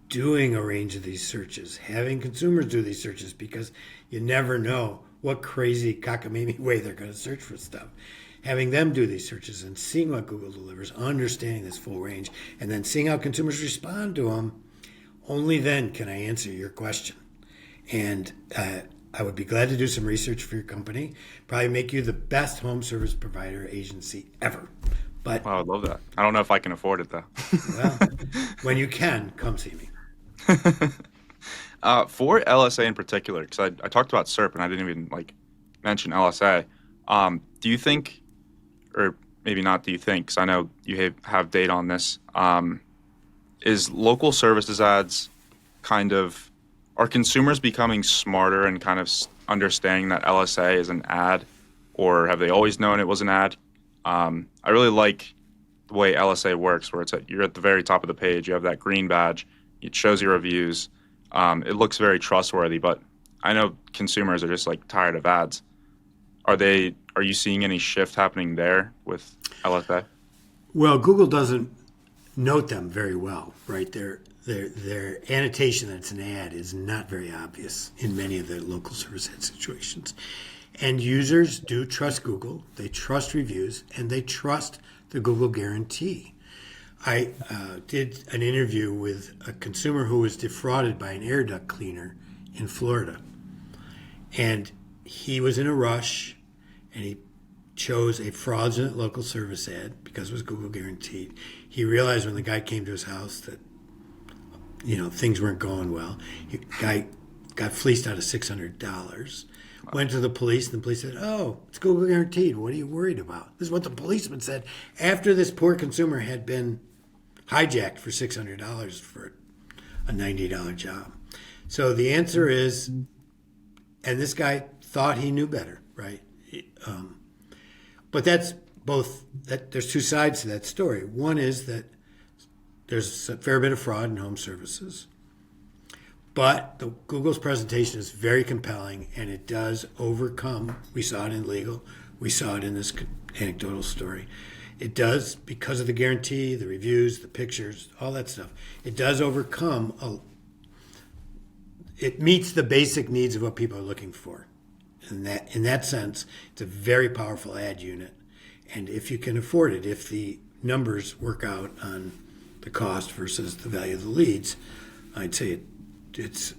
doing a range of these searches, having consumers do these searches, because you never know what crazy cockamamie way they're going to search for stuff. Having them do these searches and seeing what Google delivers, understanding this full range, and then seeing how consumers respond to them, only then can I answer your question. And I would be glad to do some research for your company, probably make you the best home service provider agency ever. But Wow, I would love that. I don't know if I can afford it though. well, when you can, come see me. For LSA in particular, because I talked about SERP and I didn't even mention LSA. Do you think, or maybe not do you think, because I know you have data on this, is local services ads are consumers becoming smarter and kind of understanding that LSA is an ad, or have they always known it was an ad? I really like the way LSA works, where you're at the very top of the page, you have that green badge, it shows your reviews. It looks very trustworthy, but I know consumers are just tired of ads. Are you seeing any shift happening there with LSA? Well, Google doesn't note them very well, right? Their annotation that it's an ad is not very obvious in many of the local service ad situations. And users do trust Google, they trust reviews, and they trust the Google guarantee. I did an interview with a consumer who was defrauded by an air duct cleaner in Florida. And he was in a rush, and he chose a fraudulent local service ad because it was Google guaranteed. He realized when the guy came to his house that, things weren't going well. The guy got fleeced out of $600. Went to the police, and the police said, "Oh, it's Google guaranteed. What are you worried about?" This is what the policeman said after this poor consumer had been hijacked for $600 for a $90 job. So the answer is, and this guy thought he knew better, right? But that's both. There's two sides to that story. One is that there's a fair bit of fraud in home services, but Google's presentation is very compelling, and it does overcome. We saw it in legal. We saw it in this anecdotal story. It does, because of the guarantee, the reviews, the pictures, all that stuff. It does overcome. It meets the basic needs of what people are looking for. In that sense, it's a very powerful ad unit. And if you can afford it, if the numbers work out on the cost versus the value of the leads, I'd say it's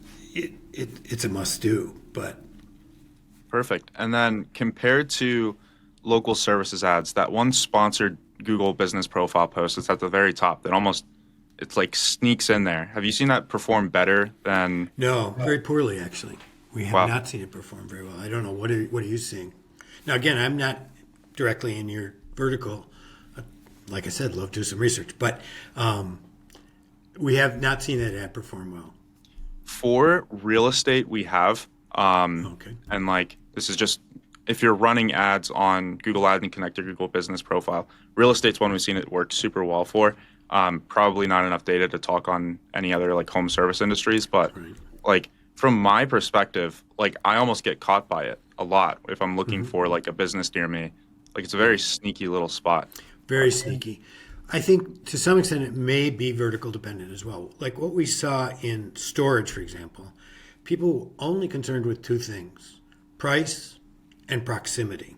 a must-do. But Perfect. And then compared to local services ads, that one sponsored Google business profile post that's at the very top that it's like sneaks in there. Have you seen that perform better than? No, very poorly, actually. We have not seen it perform very well. I don't know. What are you seeing? Now, again, I'm not directly in your vertical. Like I said, love to do some research. But we have not seen that ad perform well. For real estate, we have. Okay. And this is just, if you're running ads on Google Ad and Connect your Google Business Profile, real estate's one we've seen it work super well for. Probably not enough data to talk on any other home service industries, but Right. From my perspective, I almost get caught by it a lot if I'm looking for a business near me. It's a very sneaky little spot. Very sneaky. I think to some extent it may be vertical dependent as well. Like what we saw in storage, for example, people were only concerned with two things: price and proximity.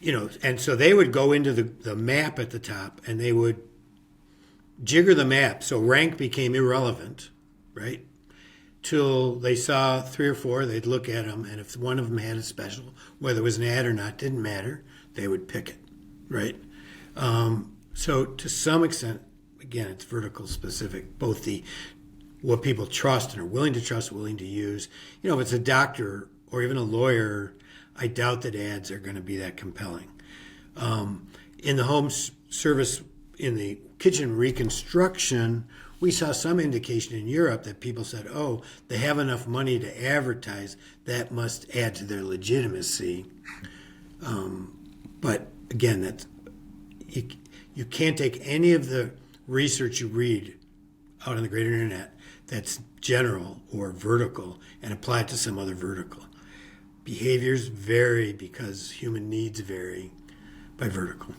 And so they would go into the map at the top and they would jigger the map so rank became irrelevant, right? Till they saw three or four, they'd look at them, and if one of them had a special, whether it was an ad or not, didn't matter, they would pick it, right? So to some extent, again, it's vertical specific, both what people trust and are willing to trust, willing to use. If it's a doctor or even a lawyer, I doubt that ads are going to be that compelling. In the home service, in the kitchen reconstruction, we saw some indication in Europe that people said, oh, they have enough money to advertise, that must add to their legitimacy. But again, you can't take any of the research you read out on the great internet that's general or vertical and apply it to some other vertical. Behaviors vary because human needs vary by vertical.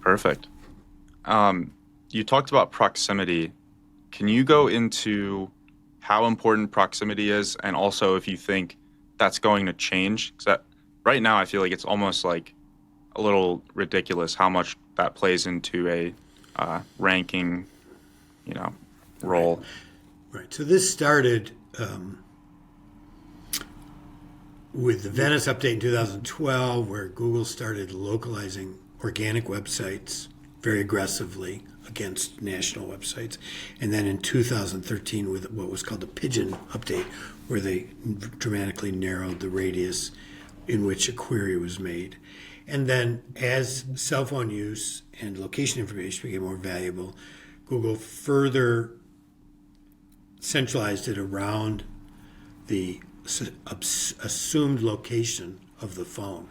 Perfect. You talked about proximity. Can you go into how important proximity is, and also if you think that's going to change? Because right now I feel like it's almost a little ridiculous how much that plays into a ranking, role. Right. So this started with the Venice update in 2012, where Google started localizing organic websites very aggressively against national websites. And then in 2013 with what was called the Pigeon update, where they dramatically narrowed the radius in which a query was made. And then as cell phone use and location information became more valuable, Google further centralized it around the assumed location of the phone,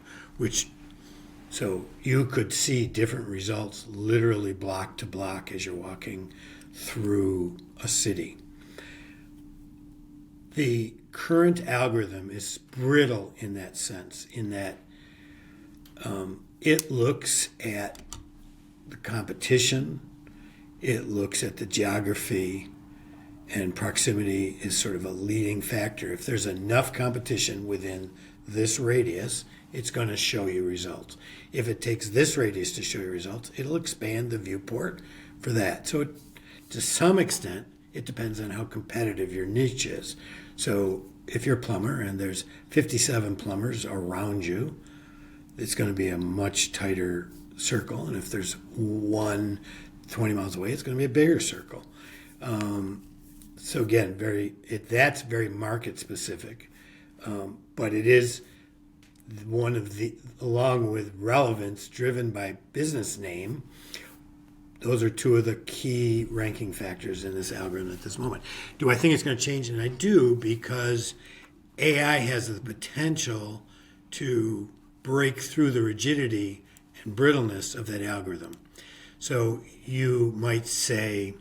so you could see different results literally block to block as you're walking through a city. The current algorithm is brittle in that sense, in that it looks at the competition. It looks at the geography, and proximity is sort of a leading factor. If there's enough competition within this radius, it's going to show you results. If it takes this radius to show you results, it'll expand the viewport for that. So to some extent, it depends on how competitive your niche is. So if you're a plumber and there's 57 plumbers around you, it's going to be a much tighter circle. And if there's one 20 miles away, it's going to be a bigger circle. So again, that's very market specific, but it is one of the, along with relevance driven by business name, those are two of the key ranking factors in this algorithm at this moment. Do I think it's going to change? And I do, because AI has the potential to break through the rigidity and brittleness of that algorithm. So you might say,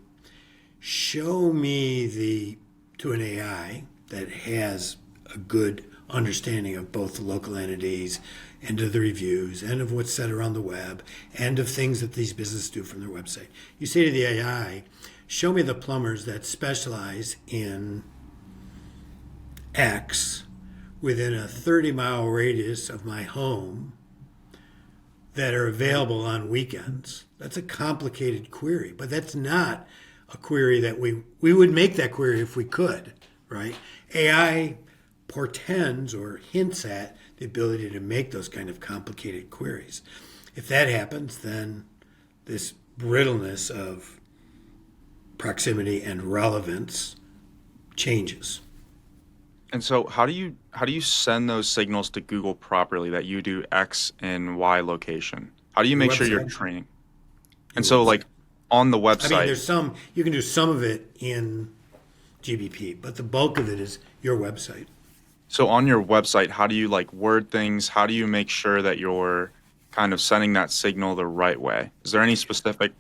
show me to an AI that has a good understanding of both the local entities and of the reviews and of what's said around the web and of things that these businesses do from their website. You say to the AI, show me the plumbers that specialize in X within a 30-mile radius of my home that are available on weekends. That's a complicated query, but that's not a query that we would make that query if we could, right? AI portends or hints at the ability to make those kind of complicated queries. If that happens, then this brittleness of proximity and relevance changes. And so how do you send those signals to Google properly that you do X and Y location? How do you make sure you're training? And so like on the website, I mean, you can do some of it in GBP, but the bulk of it is your website. so on your website, how do you like word things? How do you make sure that you're kind of sending that signal the right way? Is there any specific?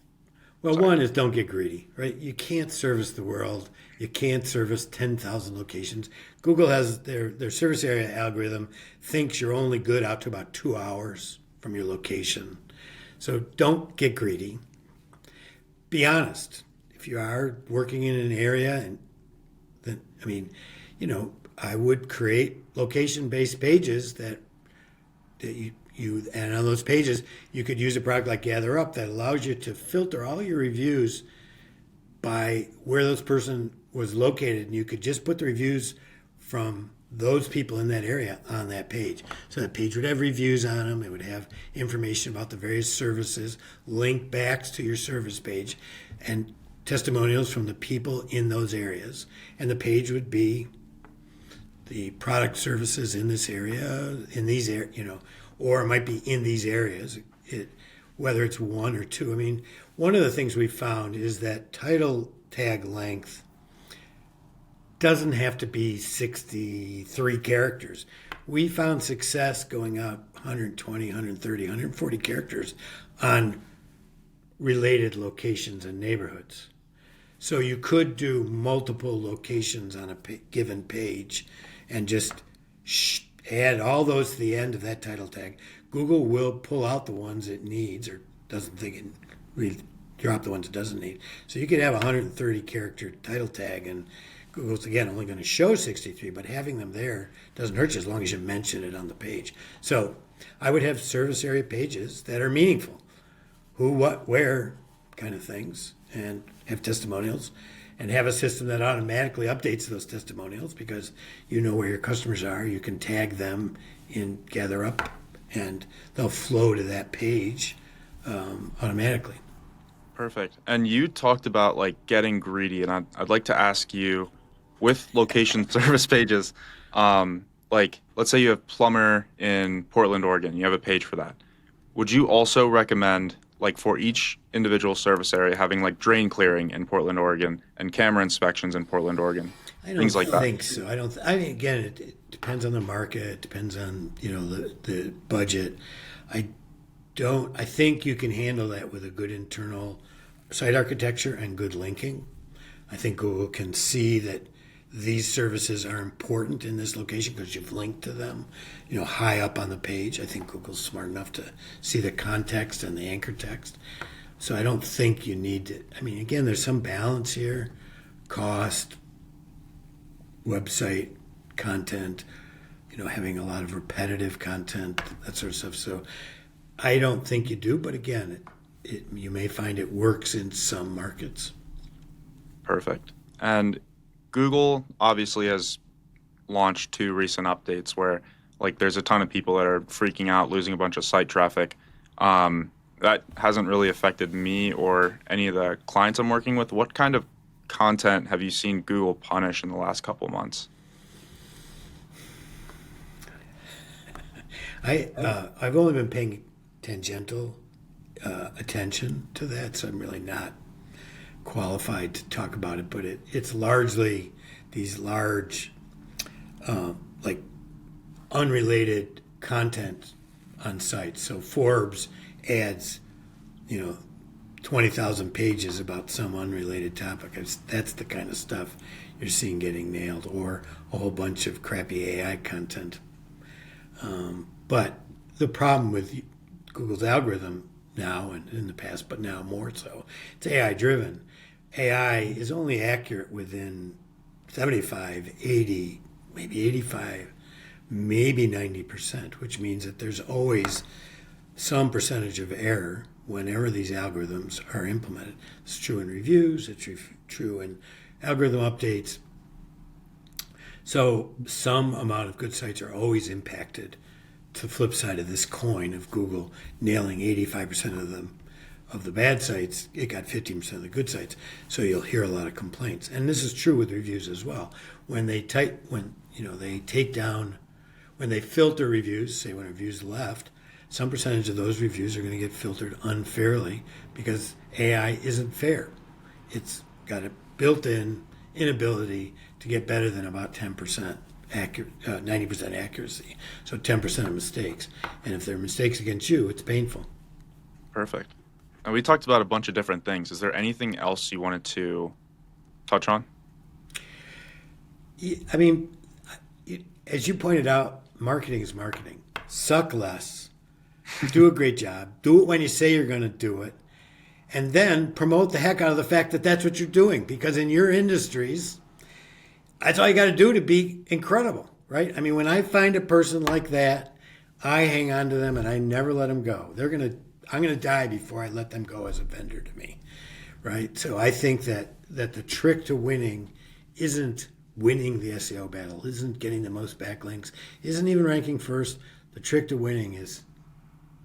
Well, one is don't get greedy, right? You can't service the world. You can't service 10,000 locations. Google has their service area algorithm thinks you're only good out to about 2 hours from your location. So don't get greedy. Be honest. If you are working in an area, and then, I mean, I would create location-based pages that you and on those pages you could use a product like GatherUp that allows you to filter all your reviews by where those person was located, and you could just put the reviews from those people in that area on that page. So that page would have reviews on them. It would have information about the various services, link backs to your service page, and testimonials from the people in those areas. And the page would be the product services in this area, in these or it might be in these areas, whether it's one or two. I mean, one of the things we found is that title tag length doesn't have to be 63 characters. We found success going up 120, 130, 140 characters on related locations and neighborhoods. So you could do multiple locations on a given page and just add all those to the end of that title tag. Google will pull out the ones it needs or doesn't think it really drop the ones it doesn't need. So you could have a 130 character title tag, and Google's again only going to show 63, but having them there doesn't hurt you as long as you mention it on the page. So I would have service area pages that are meaningful, who, what, where kind of things, and have testimonials, and have a system that automatically updates those testimonials because you know where your customers are. You can tag them in GatherUp, and they'll flow to that page automatically. Perfect. And you talked about like getting greedy, and I'd like to ask you, with location service pages, like let's say you have plumber in Portland, Oregon, you have a page for that. Would you also recommend, like for each individual service area, having like drain clearing in Portland, Oregon, and camera inspections in Portland, Oregon, things like that? I don't think so. I mean, again, it depends on the market. It depends on the budget. I think you can handle that with a good internal site architecture and good linking. I think Google can see that these services are important in this location because you've linked to them, high up on the page. I think Google's smart enough to see the context and the anchor text. So I don't think you need to. I mean, again, there's some balance here: cost, website content, having a lot of repetitive content, that sort of stuff. So I don't think you do, but again, you may find it works in some markets. Perfect. And Google obviously has launched 2 recent updates where like there's a ton of people that are freaking out, losing a bunch of site traffic. That hasn't really affected me or any of the clients I'm working with. What kind of content have you seen Google punish in the last couple of months? I've only been paying tangential attention to that, so I'm really not qualified to talk about it. But it's largely these large, like unrelated content on sites. So Forbes adds, 20,000 pages about some unrelated topic. That's the kind of stuff you're seeing getting nailed, or a whole bunch of crappy AI content. But the problem with Google's algorithm now, and in the past, but now more so, it's AI driven. AI is only accurate within 75, 80, maybe 85, maybe 90%, which means that there's always some percentage of error whenever these algorithms are implemented. It's true in reviews, it's true in algorithm updates. So some amount of good sites are always impacted. To the flip side of this coin of Google nailing 85% of the bad sites, it got 15% of the good sites. So you'll hear a lot of complaints, and this is true with reviews as well. When they filter reviews, say when a review's left, some percentage of those reviews are going to get filtered unfairly because AI isn't fair. It's got a built-in inability to get better than about 10%. 90% accuracy, so 10% of mistakes. And if there are mistakes against you, it's painful. Perfect. And we talked about a bunch of different things. Is there anything else you wanted to touch on? I mean, as you pointed out, marketing is marketing. Suck less. Do a great job. Do it when you say you're going to do it. And then promote the heck out of the fact that that's what you're doing. Because in your industries, that's all you got to do to be incredible, right? I mean, when I find a person like that, I hang on to them and I never let them go. I'm going to die before I let them go as a vendor to me, right? So I think that the trick to winning isn't winning the SEO battle, isn't getting the most backlinks, isn't even ranking first. The trick to winning is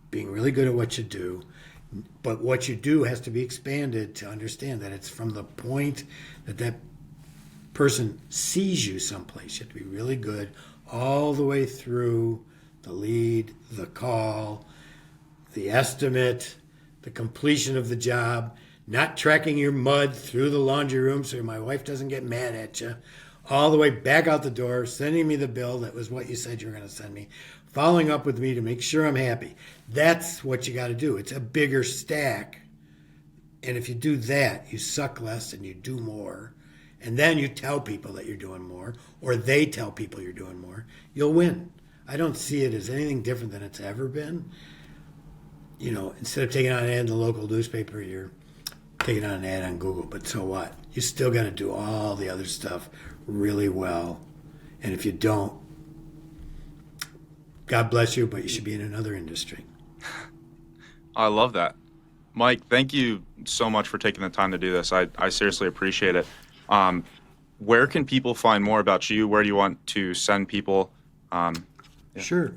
being really good at what you do, but what you do has to be expanded to understand that it's from the point that person sees you someplace. You have to be really good all the way through the lead, the call, the estimate, the completion of the job, not tracking your mud through the laundry room so my wife doesn't get mad at you, all the way back out the door, sending me the bill that was what you said you were going to send me, following up with me to make sure I'm happy. That's what you got to do. It's a bigger stack. And if you do that, you suck less and you do more. And then you tell people that you're doing more, or they tell people you're doing more, you'll win. I don't see it as anything different than it's ever been. Instead of taking on an ad in the local newspaper, you're taking on an ad on Google. But so what? You still got to do all the other stuff really well. And if you don't, God bless you, but you should be in another industry. I love that. Mike, thank you so much for taking the time to do this. I seriously appreciate it. Where can people find more about you? Where do you want to send people? Yeah. Sure.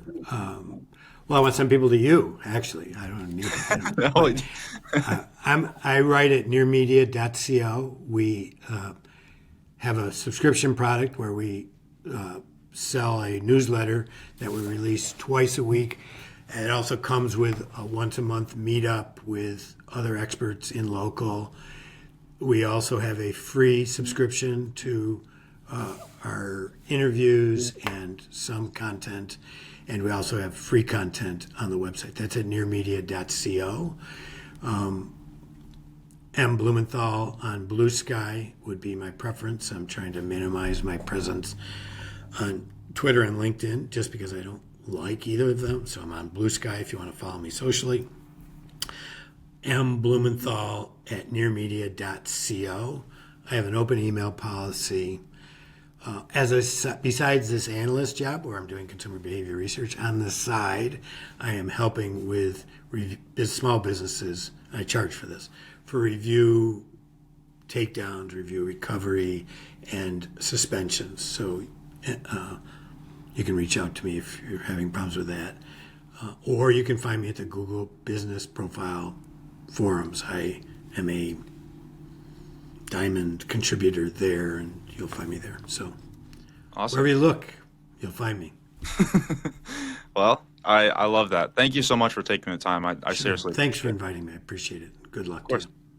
Well, I want to send people to you, actually. I don't need it. I write at nearmedia.co. We have a subscription product where we sell a newsletter that we release twice a week. And it also comes with a once-a-month meetup with other experts in local. We also have a free subscription to our interviews and some content, and we also have free content on the website. That's at nearmedia.co. M. Blumenthal on Blue Sky would be my preference. I'm trying to minimize my presence on Twitter and LinkedIn just because I don't like either of them. So I'm on Blue Sky if you want to follow me socially. mblumenthal@nearmedia.co. I have an open email policy. Besides this analyst job where I'm doing consumer behavior research, on the side, I am helping with small businesses. I charge for this, for review takedowns, review recovery, and suspensions. So you can reach out to me if you're having problems with that. Or you can find me at the Google Business Profile forums. I am a diamond contributor there, and you'll find me there. So Awesome. wherever you look, you'll find me. Well, I love that. Thank you so much for taking the time. I seriously. Thanks for inviting me. I appreciate it. Good luck to you.